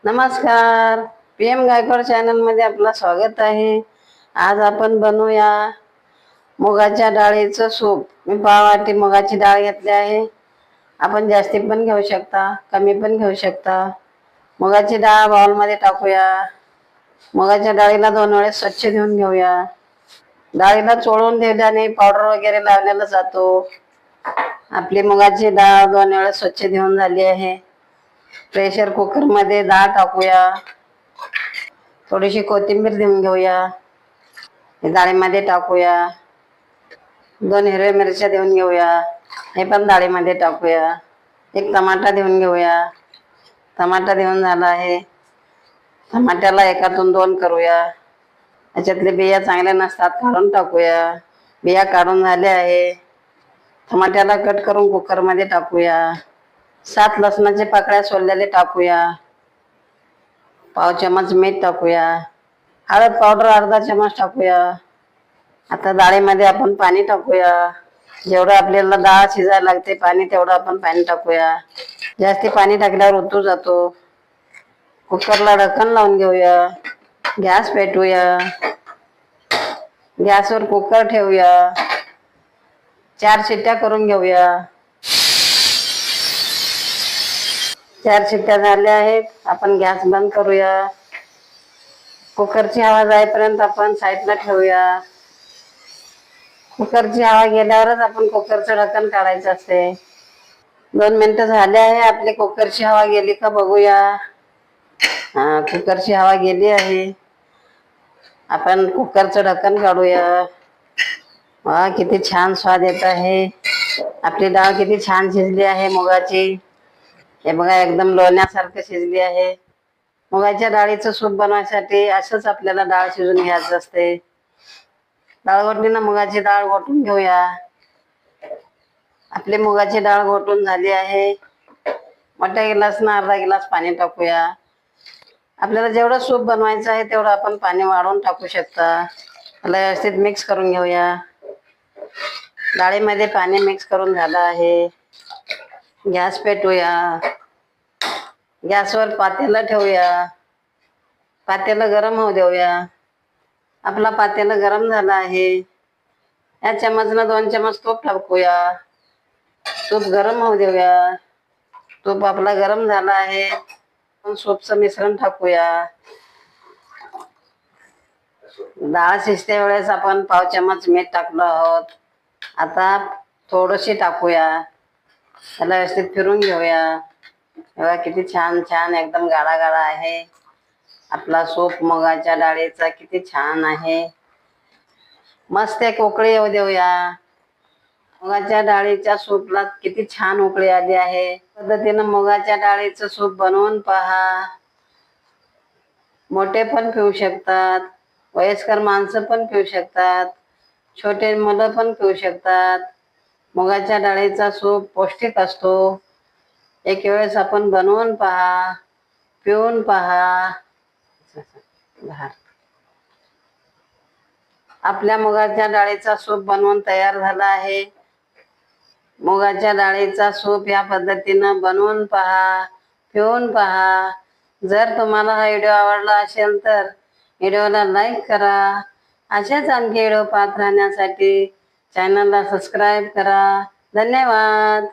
नमस्कार. PM Gaikwad channel मध्ये आपलं स्वागत आहे. आज आपण बनवूया मुगाच्या डाळीचं सूप. मी पाववाटी मुगाची डाळ घेतली आहे. आपण जास्ती पण घेऊ शकता, कमी पण घेऊ शकता. मुगाची डाळ बाउलमध्ये टाकूया. मुगाच्या डाळीला 2 वेळेस स्वच्छ धुवून घेऊया. डाळीला चोळून ठेवल्याने पावडर वगैरे लावलेला जातो. आपली मुगाची डाळ 2 वेळेस स्वच्छ धुवून झाली आहे. प्रेशर कुकर मध्ये डाळ टाकूया. थोडीशी कोथिंबीर देऊन घेऊया. डाळीमध्ये टाकूया. 2 हिरव्या मिरच्या देऊन घेऊया. हे पण डाळीमध्ये टाकूया. एक टमाटा देऊन घेऊया. टमाटा देऊन झाला आहे. टमाट्याला 1तून 2 करूया. याच्यातले बिया चांगल्या नसतात, काढून टाकूया. बिया काढून झाल्या आहे. टमाट्याला कट करून कुकर मध्ये टाकूया. 7 लसणाचे पाकळ्या सोललेले टाकूया. पाव चमच मीठ टाकूया. हळद पावडर अर्धा चमच टाकूया. आता डाळीमध्ये आपण पाणी टाकूया. जेवढं आपल्याला डाळ शिजायला लागते पाणी, तेवढं आपण पाणी टाकूया. जास्ती पाणी टाकल्यावर उतू जातो. कुकरला ढक्कन लावून घेऊया. गॅस पेटवूया. गॅसवर कुकर ठेवूया. 4 शिट्ट्या करून घेऊया. 4 शिट्ट्या झाल्या आहेत. आपण गॅस बंद करूया. कुकरची हवा जाईपर्यंत आपण साईडला ठेवूया. कुकरची हवा गेल्यावरच आपण कुकरचं ढक्कन काढायचं असते. 2 मिनिटं झाले आहे. आपली कुकरची हवा गेली का बघूया. कुकरची हवा गेली आहे. आपण कुकरचं ढक्कन काढूया. किती छान स्वाद येत आहे. आपली डाळ किती छान शिजली आहे मुगाची. हे बघा, एकदम लोण्यासारखं शिजली आहे. मुगाच्या डाळीचं सूप बनवायसाठी असंच आपल्याला डाळ शिजून घ्यायचं असते. डाळ घोटणीनं मुगाची डाळ घोटून घेऊया. आपली मुगाची डाळ घोटून झाली आहे. मोठ्या गिलासनं अर्धा गिलास पाणी टाकूया. आपल्याला जेवढं सूप बनवायचं आहे तेवढं आपण पाणी वाढवून टाकू शकता. त्याला व्यवस्थित मिक्स करून घेऊया. डाळीमध्ये पाणी मिक्स करून झालं आहे. गॅस पेटवूया. गॅसवर पातेलं ठेवूया. पातेलं गरम होऊ देऊया. आपला पातेलं गरम झालं आहे. या चमचनं 2 चमच तूप टाकूया. तूप गरम होऊ देऊया. तूप आपला गरम झाला आहे. सूपचं मिश्रण टाकूया. डाळ शिजते वेळेस आपण पाव चमच मीठ टाकलो आहोत. आता थोडीशी टाकूया. त्याला व्यवस्थित फिरून घेऊया. बघा किती छान छान एकदम गाळा गाळा आहे. आपला सूप मुगाच्या डाळीचा किती छान आहे. मस्त एक उकळी येऊ देऊया. मुगाच्या डाळीच्या सूपला किती छान उकळी आली आहे. पद्धतीनं मुगाच्या डाळीचं सूप बनवून पहा. मोठे पण पिऊ शकतात. वयस्कर माणसं पण पिऊ शकतात. छोटे मुलं पण पिऊ शकतात. मुगाच्या डाळीचा सूप पौष्टिक असतो. एक वेळेस आपण बनवून पहा, पिऊन पहा. आपल्या मुगाच्या डाळीचा सूप बनवून तयार झाला आहे. मुगाच्या डाळीचा सूप या पद्धतीनं बनवून पहा, पिऊन पहा. जर तुम्हाला हा व्हिडिओ आवडला असेल तर व्हिडिओला लाईक करा. अशाच आणखी व्हिडिओ पाहत राहण्यासाठी चॅनलला सबस्क्राईब करा. धन्यवाद.